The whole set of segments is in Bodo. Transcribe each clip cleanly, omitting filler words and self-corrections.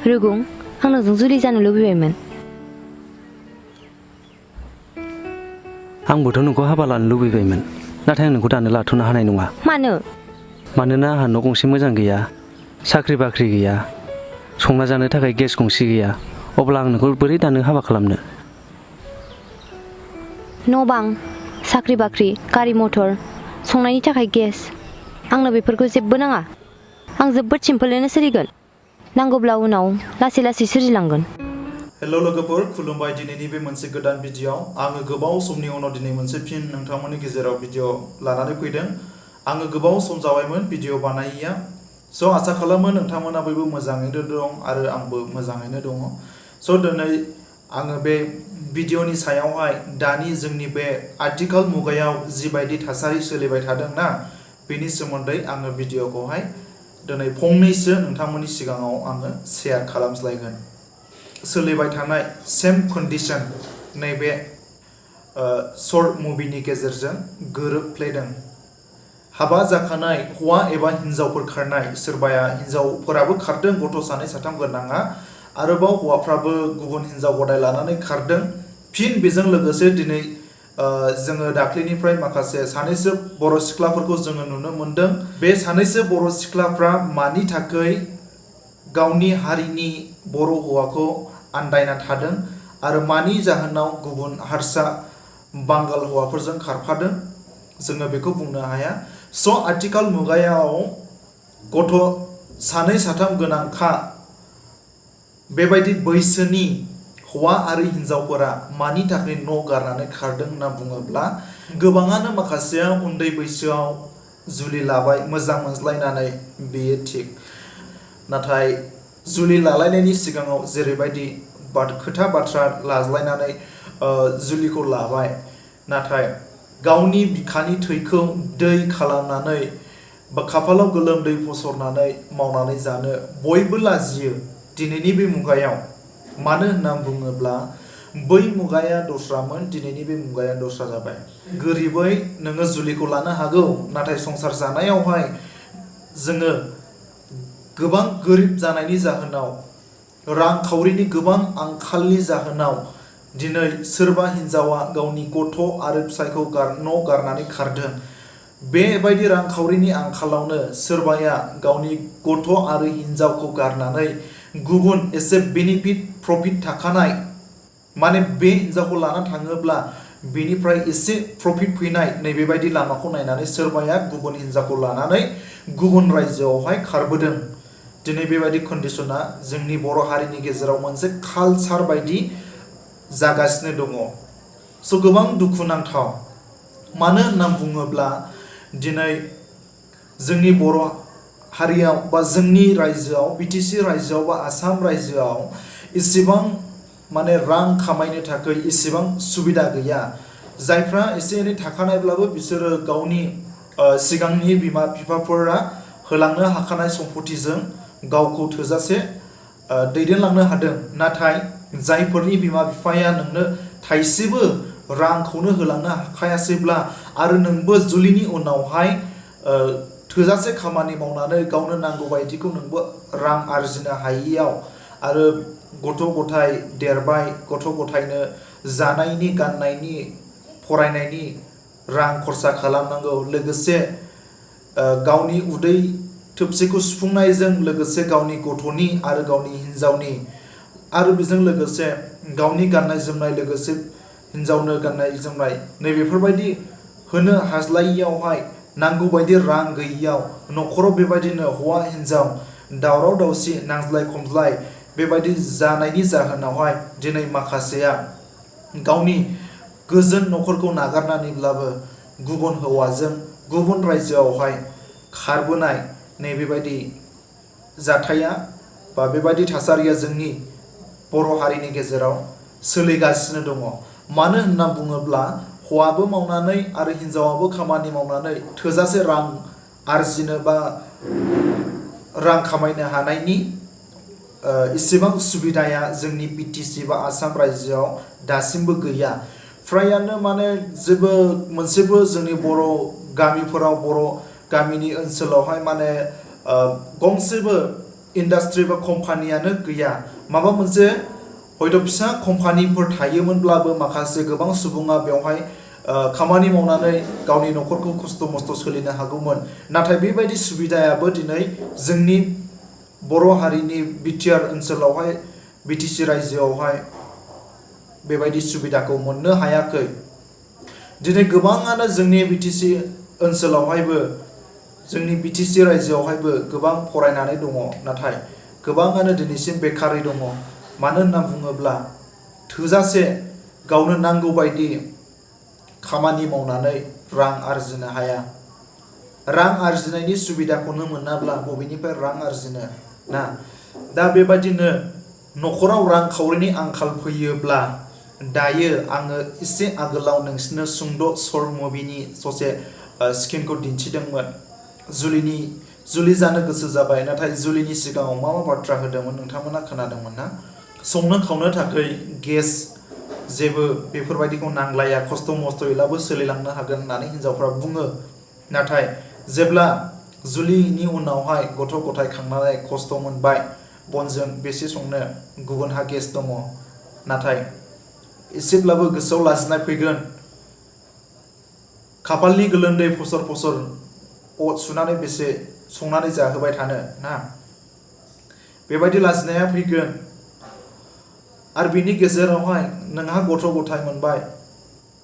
रुगुं आं नोंजों जुलि जानो लुबैबायमोन। आंबोथ' नोंखौ हाबा लानो लुबैबायमोन, नाथाय आं नोंखौ दानो लाथ'नो हानाय नङा। मानो? मानोना आंहा न' गंसे मोजां गैया, साख्रि बाख्रि गैया, संना जानो थाखाय गेस गंसे गैया। अब्ला आं नोंखौ बोरै दानो हाबा खालामनो? न' बां, साख्रि बाख्रि, गारि मथर, संनायनि थाखाय गेस, आंनो बेफोरखौ जेबो नाङा। आं जोबोद सिम्पोलैनो सोलिगोन, नांगौब्ला उनाव लासै लासै सोरजिलांगोन। हेल' लोगोफोर, खुलुमबाय। दिनैनि बे मोनसे गोदान भिडिअ आङो गोबाव समनि उनाव दिनै मोनसे फिन नोंथांमोननि गेजेराव भिडिअ लानानै फैदों। आङो गोबाव सम जाबायमोन भिडिअ बानायैया। स' आसा खालामो नोंथांमोना बयबो मोजाङैनो दं आरो आंबो मोजाङैनो दङ। स' दिनै आङो बे भिडिअनि सायावहाय दानि जोंनि बे आथिखाल मुगायाव जिबायदि थासारि सोलिबाय थादोंना, बेनि सोमोन्दै आङो भिडिअखौहाय दिनै फंनैसो नोंथांमोननि सिगाङाव आङो शेयार खालामज्लायगोन। सोलिबाय थानाय सेम कन्डिशन नैबे शर्ट मुभिनि गेजेरजों गोरोबफ्लेदों। हाबा जाखानाय हौवा एबा हिन्जावफोर खारनाय, सोरबाया हिन्जावफोराबो खारदों गथ' सानै साथाम गोनाङा, आरोबाव हौवाफ्राबो गुबुन हिन्जाव गदाय लानानै खारदों। फिन बेजों लोगोसे दिनै जोङो दाख्लैनिफ्राय माखासे सानैसो बर' सिख्लाफोरखौ जोङो नुनो मोन्दों। बे सानैसो बर' सिख्लाफ्रा मानि थाखाय गावनि हारिनि बर' हौवाखौ आन्दायना थादों आरो मानि जाहोनाव गुबुन हारसा बांगाल हौवाफोरजों खारफादों, जोङो बेखौ बुंनो हाया। स' आथिखाल मुगायाव गथ' सानै साथाम गोनांखा बेबायदि बैसोनि हौवा आरो हिन्जावफोरा मानि थाखाय न' गारनानै खारदों होनना बुङोब्ला, गोबाङानो माखासेया उन्दै बैसोआव जुलि लाबाय मोजां मोनज्लायनानै, बेयो थिग। नाथाय जुलि लालायनायनि सिगाङाव जेरैबायदि खोथा बाथ्रा लाज्लायनानै जुलिखौ लाबाय, नाथाय गावनि बिखानि थैखौ दै खालामनानै बा खाफालाव गोलोमदै फसरनानै मावनानै जानो बयबो लाजियो दिनैनि बे मुगायाव। मानो होनना बुङोब्ला बै मुगाया दस्रामोन, दिनैनि बे मुगाया दस्रा जाबाय। गोरिबै नोङो जुलिखौ लानो हागौ, नाथाय संसार जानायावहाय जोङो गोबां गोरिब जानायनि जाहोनाव, रांखावरिनि गोबां आंखालनि जाहोनाव दिनै सोरबा हिन्जावा गावनि गथ' आरो फिसायखौ न' गारनानै खारदों। बेबायदि रांखावरिनि आंखालावनो सोरबाया गावनि गथ' आरो हिन्जावखौ गारनानै गुबुन एसे बेनिफिट प्रफिट थाखानाय, माने बे हिन्जावखौ लाना थाङोब्ला बेनिफ्राय एसे प्रफिट फैनाय, नैबेबायदि लामाखौ नायनानै सोरबाया गुबुन हिन्जावखौ लानानै गुबुन रायजोआवहाय खारबोदों। दिनै बेबायदि कन्डिशना जोंनि बर' हारिनि गेजेराव मोनसे कालचार बायदि जागासिनो दङ। स' गोबां दुखुनांथाव। मानो होनना बुङोब्ला दिनै जोंनि बर' हारियाव बा जोंनि रायजोआव, BTC रायजोआव बा आसाम रायजोआव इसेबां माने रां खामायनो थाखाय इसेबां सुबिदा गैया। जायफ्रा एसे एनै थाखानायब्लाबो बिसोरो गावनि सिगांनि बिमा बिफाफोरा होलांनो हाखानाय सम्पतिजों गावखौ थोजासे दैदेनलांनो हादों। नाथाय जायफोरनि बिमा बिफाया नोंनो थाइसेबो रांखौनो होलांनो हाखायासैब्ला, आरो नोंबो जुलिनि उनावहाय थोजासे खामानि मावनानै गावनो नांगौ बायदिखौ नोंबो रां आरजिनो हायियाव, आरो गथ' गथाय देरबाय, गथ' गथायनो जानायनि, गाननायनि, फरायनायनि रां खरसा खालामनांगौ, लोगोसे गावनि उदै थोबसेखौ सुफुंनायजों लोगोसे गावनि गथ'नि आरो गावनि हिन्जावनि, आरो बेजों लोगोसे गावनि गाननाय जोमनाय, लोगोसे हिन्जावनो गाननाय जोमनाय, नैबेफोरबायदि होनो हाज्लायियावहाय, नांगौ बायदि रां गैयियाव न'खराव बेबायदिनो हौवा हिन्जाव दावराव दावसि, नांज्लाय खमज्लाय बेबायदि जानायनि जाहोनावहाय दिनै माखासेया गावनि गोजोन न'खरखौ नागारनानैब्लाबो गुबुन हौवाजों गुबुन रायजोआवहाय खारबोनाय, नैबेबायदि जाथाया बा बेबायदि थासारिया जोंनि बर' हारिनि गेजेराव सोलिगासिनो दङ। मानो होनना बुङोब्ला हौवाबो मावनानै आरो हिन्जावाबो खामानि मावनानै थोजासे रां आरजिनो बा रां खामायनो हानायनि इसेबां सुबिदाया जोंनि BTC बा आसाम रायजोआव दासिमबो गैया। फ्रायानो माने जेबो मोनसेबो जोंनि बर' गामिफोराव, बर' गामिनि ओनसोलावहाय माने गंसेबो इन्डास्ट्रि बा कम्पानियानो गैया। माबा मोनसे हयथ' फिसा कम्पानिफोर थायोमोनब्लाबो माखासे गोबां सुबुङा बेवहाय खामानि मावनानै गावनि न'खरखौ खस्थ' मस्थ' सोलिनो हागौमोन। नाथाय बेबायदि सुबिदायाबो दिनै जोंनि बर' हारिनि बिटिआर ओनसोलावहाय बिटिसि रायजोआवहाय बेबायदि सुबिदाखौ मोननो हायाखै। दिनै गोबाङानो जोंनि बिटिसि ओनसोलावहायबो जोंनि बिटिसि रायजोआवहायबो गोबां फरायनानै दङ, नाथाय गोबाङानो दिनैसिम बेकारै दङ। मानो होनना बुङोब्ला थोजासे गावनो नांगौ बायदि खामानि मावनानै रां आरजिनो हाया। रां आरजिनायनि सुबिदाखौनो मोनाब्ला बबेनिफ्राय रां आरजिनो ना। दा बेबायदिनो न'खराव रांखावरिनि आंखाल फैयोब्ला दायो आङो एसे आगोलाव नोंसिनो सुंद' शर्ट मुभिनि ससे स्किमखौ दिन्थिदोंमोन। जुलि जानो गोसो जाबाय, नाथाय जुलिनि सिगाङाव मा मा बाथ्रा होदोंमोन नोंथांमोना खोनादोंमोन ना? संनो खावनो थाखाय गेस जेबो बेफोरबायदिखौ नांलाया, खस्थ' मस्थ'यैब्लाबो सोलिलांनो हागोन होननानै हिनजावफ्रा बुङो। नाथाय जेब्ला जुलिनि उनावहाय गथ' गथाय खांनानै खस्थ' मोनबाय, बनजों बेसे संनो, गुबुनहा गेस दङ, नाथाय एसेब्लाबो गोसोआव लाजिनाय फैगोन। खाफालनि गोलोमदै फसर फसर अर सुनानै बेसे संनानै जाहोबाय थानो ना, बेबायदि लाजिनाया फैगोन। आरो बिनि गेजेरावहाय नोंहा गथ' गथाय मोनबाय।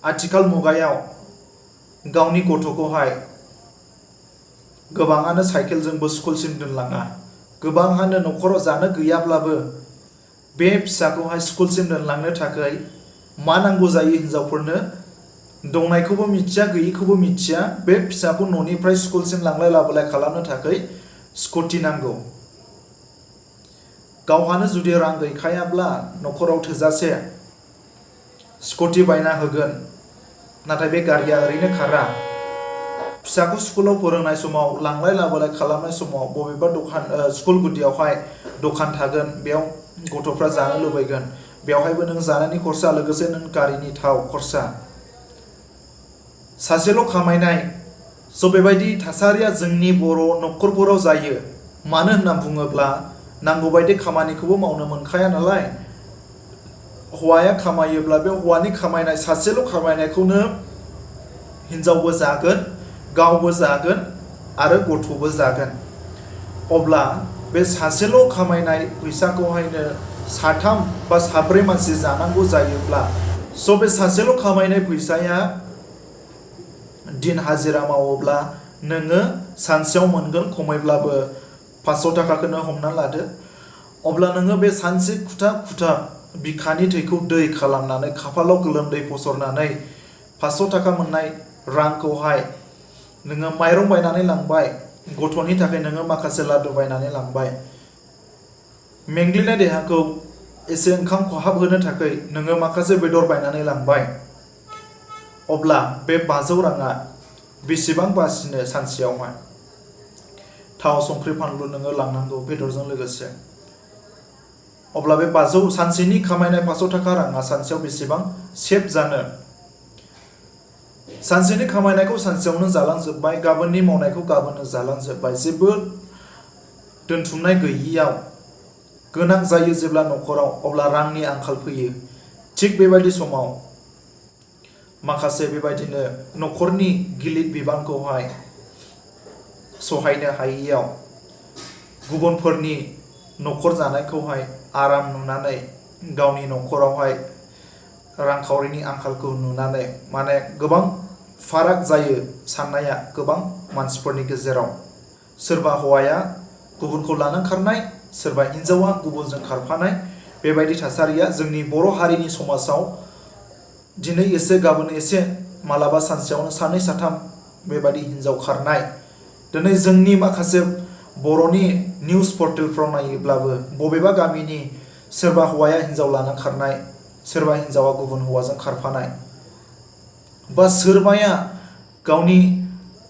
आथिखाल मुगायाव गावनि गथ'खौहाय गोबाङानो साइकेलजोंबो स्कुलसिम दोनलाङा। गोबाङानो न'खराव जानो गैयाब्लाबो बे फिसाखौहाय स्कुलसिम दोनलांनो थाखाय मा नांगौ जायो हिनजावफोरनो, दंनायखौबो मिथिया गैयैखौबो मिथिया, बे फिसाखौ न'निफ्राय स्कुलसिम लांलाय लाबोलाय खालामनो थाखाय स्कुटि नांगौ। गावहानो जुदि रां गैखायाब्ला न'खराव थोजासे स्कुटि बायना होगोन, नाथाय बे गारिया ओरैनो खारा। फिसाखौ स्कुलाव फोरोंनाय समाव, लांलाय लाबोलाय खालामनाय समाव बबेबा दखान स्कुल गुदियावहाय दखान थागोन, बेयाव गथ'फ्रा जानो लुबैगोन, बेवहायबो नों जानायनि खरसा लोगोसे नों गारिनि थाव खरसा। सासेल' खामायनाय, स' बेबायदि थासारिया जोंनि बर' न'खरफोराव जायो। मानो होनना बुङोब्ला नांगौबायदि खामानिखौबो मावनो मोनखाया नालाय। हौवाया खामायोब्ला बे हौवानि खामायनाय सासेल' खामायनायखौनो हिनजावबो जागोन, गावबो जागोन आरो गथ'बो जागोन। अब्ला बे सासेल' खामायनाय फैसाखौहायनो साथाम बा साब्रै मानसि जानांगौ जायोब्ला, स' बे सासेल' खामायनाय फैसाया दिन हाजिरा मावोब्ला नोङो सानसेयाव मोनगोन खमैब्लाबो 500 थाखाखौनो हमना लादो। अब्ला नोङो बे सानसे खुथा खुथा बिखानि थैखौ दै खालामनानै खाफालाव गोलोमदै फसरनानै 500 थाखा मोननाय रांखौहाय नोङो माइरं बायनानै लांबाय, गथ'नि थाखाय नोङो माखासे लादु बायनानै लांबाय, मेंग्लिनाय देहाखौ एसे ओंखाम खहाब होनो थाखाय नोङो माखासे बेदर बायनानै लांबाय। अब्ला बे 500 राङा बेसेबां बासिनो सानसेयावहाय? थाव संख्रि फानलु नोङो लांनांगौ बेदरजों लोगोसे। अब्ला बे 500 सानसेनि खामायनाय 500 थाखा राङा सानसेयाव बेसेबां सेभ जानो? सानसेनि खामायनायखौ सानसेयावनो जालांजोब्बाय, गाबोननि मावनायखौ गाबोननो जालांजोब्बाय। जेबो दोनथुमनाय गैयियाव गोनां जायो जेब्ला न'खराव, अब्ला रांनि आंखाल फैयो। थिग बेबायदि समाव माखासे बेबायदिनो न'खरनि गिलिर बिबानखौहाय सहायनो हायैयाव, गुबुनफोरनि न'खर जानायखौहाय आराम नुनानै, गावनि न'खरावहाय रांखावरिनि आंखालखौ नुनानै माने गोबां फाराग जायो साननाया गोबां मानसिफोरनि गेजेराव। सोरबा हौवाया गुबुनखौ लानो खारनाय, सोरबा हिनजावा गुबुनजों खारफानाय, बेबायदि थासारिया जोंनि बर' हारिनि समाजाव दिनै एसे गाबोन एसे, मालाबा सानसेयावनो सानै साथाम बेबायदि हिनजाव खारनाय। दिनै जोंनि माखासे बर'नि निउस पर्टेलफ्राव नायोब्लाबो बबेबा गामिनि सोरबा हौवाया हिनजाव लाना खारनाय, सोरबा हिनजावा गुबुन हौवाजों खारफानाय, बा सोरबाया गावनि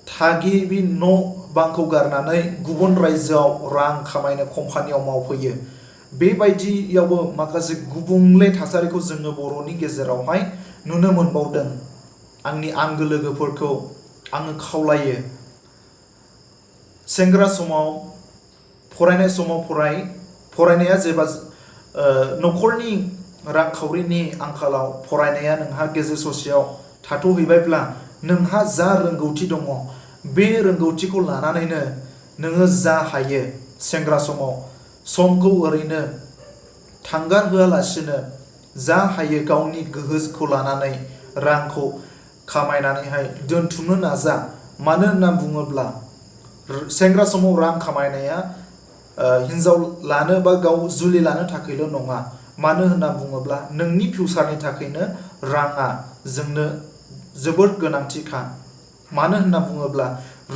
थागिबि न' बांखौ गारनानै गुबुन रायजोआव रां खामायनो कम्पानियाव मावफैयो। बेबायदियावबो माखासे गुबुंले थासारिखौ जोङो बर'नि गेजेरावहाय नुनो मोनबावदों। आंनि आंगो लोगोफोरखौ आङो खावलायो, सेंग्रा समाव फरायनाय समाव फरायनाया जेब्ला न'खरनि रांखावरिनि आंखालाव फरायनाया नोंहा गेजेर ससेयाव थाथ'हैबायब्ला नोंहा जा रोंगौथि दङ बे रोंगौथिखौ लानानैनो नोङो जा हायो सेंग्रा समाव समखौ ओरैनो थांगार होआलासिनो जा हायो गावनि गोहोखौ लानानै रांखौ खामायनानैहाय दोनथुमनो नाजा। मानो होनना बुङोब्ला सेंग्रा समाव रां खामायनाया हिन्जाव लानो बा गाव जुलि लानो थाखायल' नङा। मानो होनना बुङोब्ला नोंनि फिउचारनि थाखायनो राङा जोंनो जोबोद गोनांथिखा। मानो होनना बुङोब्ला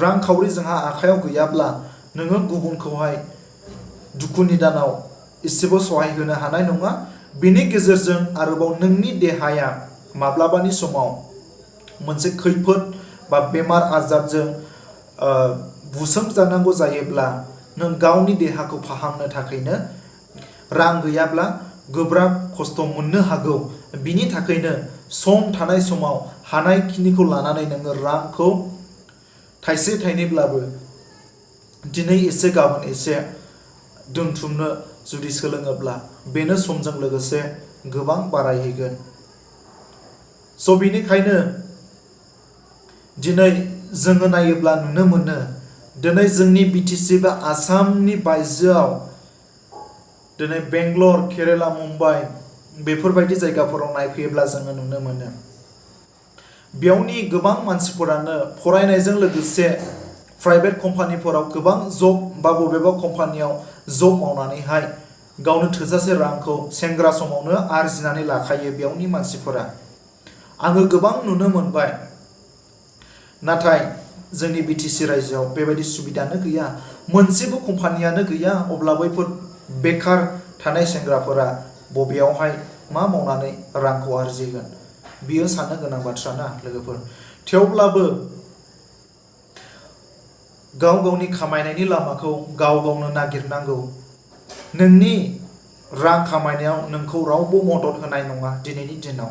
रांखावरि जोंहा आखायाव गैयाब्ला नोङो गुबुनखौहाय दुखुनि दानाव एसेबो सहाय होनो हानाय नङा। बेनि गेजेरजों आरोबाव नोंनि देहाया माब्लाबानि समाव मोनसे खैफोद बा बेमार आजारजों बुसोमजानांगौ जायोब्ला नों गावनि देहाखौ फाहामनो थाखायनो रां गैयाब्ला गोब्राब खस्थ' मोननो हागौ। बिनि थाखायनो सम थानाय समाव हानायखिनिखौ लानानै नोङो रांखौ थाइसे थाइनैब्लाबो दिनै एसे गाबोन एसे दोनथुमनो जुदि सोलोङोब्ला बेनो समजों लोगोसे गोबां बारायहैगोन। स' बेनिखायनो दिनै जोङो नायोब्ला नुनो मोनो दिनै जोंनि BTC बा आसामनि बायजोआव दिनै बेंगलर, केरेला, मुम्बाइ बेफोरबायदि जायगाफोराव नायफैयोब्ला जोङो नुनो मोनो बेयावनि गोबां मानसिफोरानो फरायनायजों लोगोसे प्राइभेट कम्पानिफोराव गोबां जब बा बबेबा कम्पानियाव जब मावनानैहाय गावनो थोजासे रांखौ सेंग्रा समावनो आरजिनानै लाखायो बेयावनि मानसिफोरा। आङो गोबां नुनो मोनबाय। नाथाय जोंनि BTC रायजोआव बेबायदि सुबिदानो गैया। मोनसेबो कम्पानियानो गैया। अब्ला बैफोर बेकार थानाय सेंग्राफोरा बबेयावहाय मा मावनानै रांखौ आरजिगोन? बियो साननो गोनां बाथ्रा ना लोगोफोर। थेवब्लाबो गाव गावनि खामायनायनि लामाखौ गाव गावनो नागिरनांगौ। नोंनि रां खामायनायाव नोंखौ रावबो मदद होनाय नङा दिनैनि दिनाव।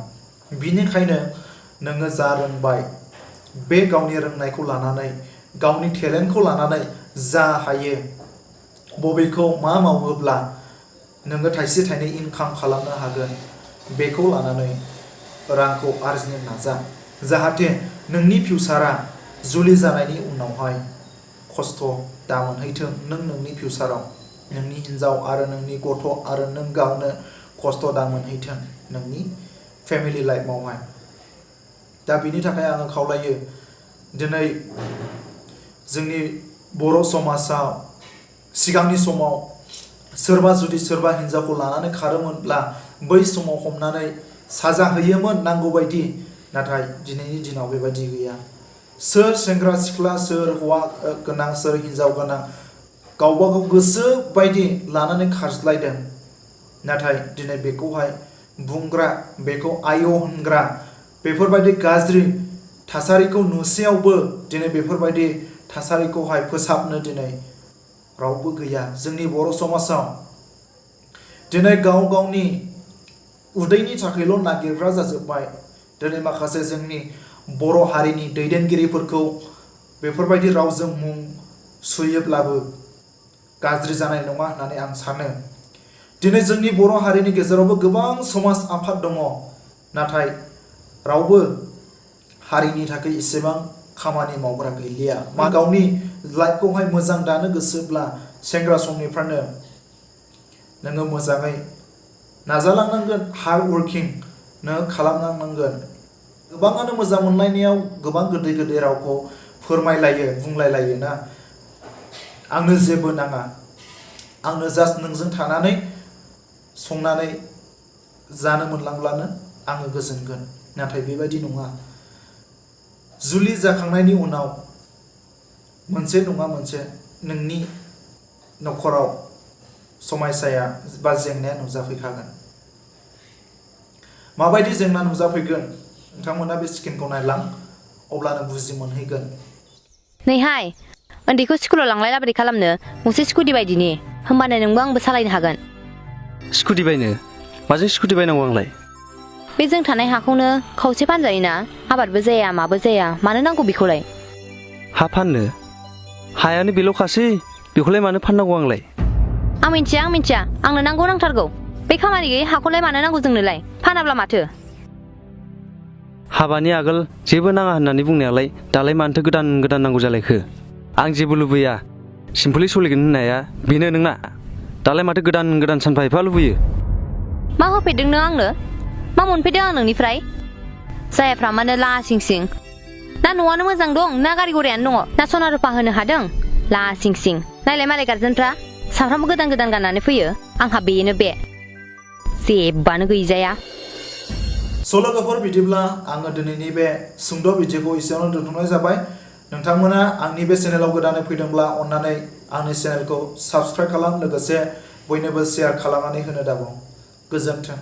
बिनिखायनो नोङो जा रोंबाय बे गावनि रोंनायखौ लानानै गावनि टेलेन्टखौ लानानै जा हायो बबेखौ मा मावोब्ला नोङो थाइसे थाइनै इनकाम खालामनो हागोन बेखौ लानानै रांखौ आरजिनो नाजा। जाहाथे नोंनि फिउचारा जुलि जानायनि उनावहाय खस्थ' दा मोनहैथों। नों नोंनि फिउचाराव नोंनि हिन्जाव आरो नोंनि गथ' आरो नों गावनो खस्थ' दा मोनहैथों नोंनि फेमिलि लाइफआवहाय। दा बिनि थाखाय आङो खावलायो दिनै जोंनि बर' समाजाव सिगांनि समाव सोरबा हिन्जावखौ लानानै खारोमोनब्ला बै समाव हमनानै साजा होयोमोन नांगौ बायदि। नाथाय दिनैनि दिनाव बेबायदि गैया। सोर सेंग्रा सिख्ला सोर हौवा गोनां सोर हिन्जाव गोनां गावबा गाव गोसो बायदि लानानै खारज्लायदों। नाथाय दिनै बेखौहाय बुंग्रा बेखौ आय' होनग्रा बेफोरबायदि गाज्रि थासारिखौ नुसेयावबो दिनै बेफोरबायदि थासारिखौहाय फोसाबनो दिनै रावबो गैया जोंनि बर' समाजाव। दिनै गाव गावनि उदैनि थाखायल' नागिरग्रा जाजोब्बाय। दिनै माखासे जोंनि बर' हारिनि दैदेनगिरिफोरखौ बेफोरबायदि रावजों मुं सुयोब्लाबो गाज्रि जानाय नङा होननानै आं सानो। दिनै जोंनि बर' हारिनि गेजेरावबो गोबां समाज आफाद दङ। नाथाय रावबो हारिनि थाखाय एसेबां खामानि मावग्रा गैलिया। मा गावनि लाइफखौहाय मोजां दानो गोसोब्ला सेंग्रा समनिफ्रायनो नोङो मोजाङै नाजालांनांगोन। हार्ड वर्किं नों खालामलांनांगोन। गोबाङानो मोजां मोनलायनायाव गोबां गोदै गोदै रावखौ फोरमायलायो बुंलायलायो ना आंनो जेबो नाङा आंनो जास्ट नोंजों थानानै संनानै जानो मोनलांब्लानो आङो गोजोनगोन। नाथाय बेबायदि नङा। जुलि जाखांनायनि उनाव मोनसे नङा मोनसे नोंनि न'खराव समस्याया बा जेंनाया नुजाफैखागोन। माबायदि जेंना नुजाफैगोन नोंथांमोना बे स्क्रिनखौ नायलां अब्लानो बुजि मोनहैगोन। नैहाय उन्दैखौ स्कुलाव लांलाय लाबोलाय खालामनो गंसे स्कुटि बायदिनि होमबानो नोंबो आंबो सालायनो हागोन। स्कुटि बायनो? माजों स्कुटि बायनांगौ आंलाय? बे जों थानाय हाखौनो खावसे फानजायोना। आबादबो जाया माबो जाया मानो नांगौ बेखौलाय? हा फाननो? हायानो बेल'खासै बेखौलाय मानो फाननांगौ आंलाय? आं मिन्थिया आंनो नांथारगौ बे खामानि गैयै हाखौलाय मानो नांगौ जोंनोलाय फानाब्ला माथो हाबानि आगोल जेबो नाङा होननानै बुंनायालाय दालाय मानोथो गोदान नांगौ जालायखो आं जेबो लुबैया सिम्पोलै सोलिगोन होननाया बेनो नोंना दालाय माथो गोदान सानफा एफा लुबैयो मा होफैदों नों आंनो मा मोनफैदों आं नोंनिफ्राय जायाफ्रा मानो लासिं सिं ना न'आनो मोजां दं ना गारि गरायानो दङ ना सना रुपा होनो हादों लासिं सिं नायलाय मालाय गार्जेनफ्रा सामफ्रामबो गोदान गाननानै फैयो आंहा बेनो बे जेबोआनो गैजाया स' लोगोफोर बिदिब्ला आङो दिनैनि बे सुंद' भिडिअखौ एसेयावनो दोनथ'नाय जाबाय नोंथांमोना आंनि बे चेनेलाव गोदानै फैदोंब्ला अन्नानै आंनि चेनेलखौ साबस्क्राइब खालाम लोगोसे बयनोबो शेयार खालामनानै होनो दाबाव गोजोन्थों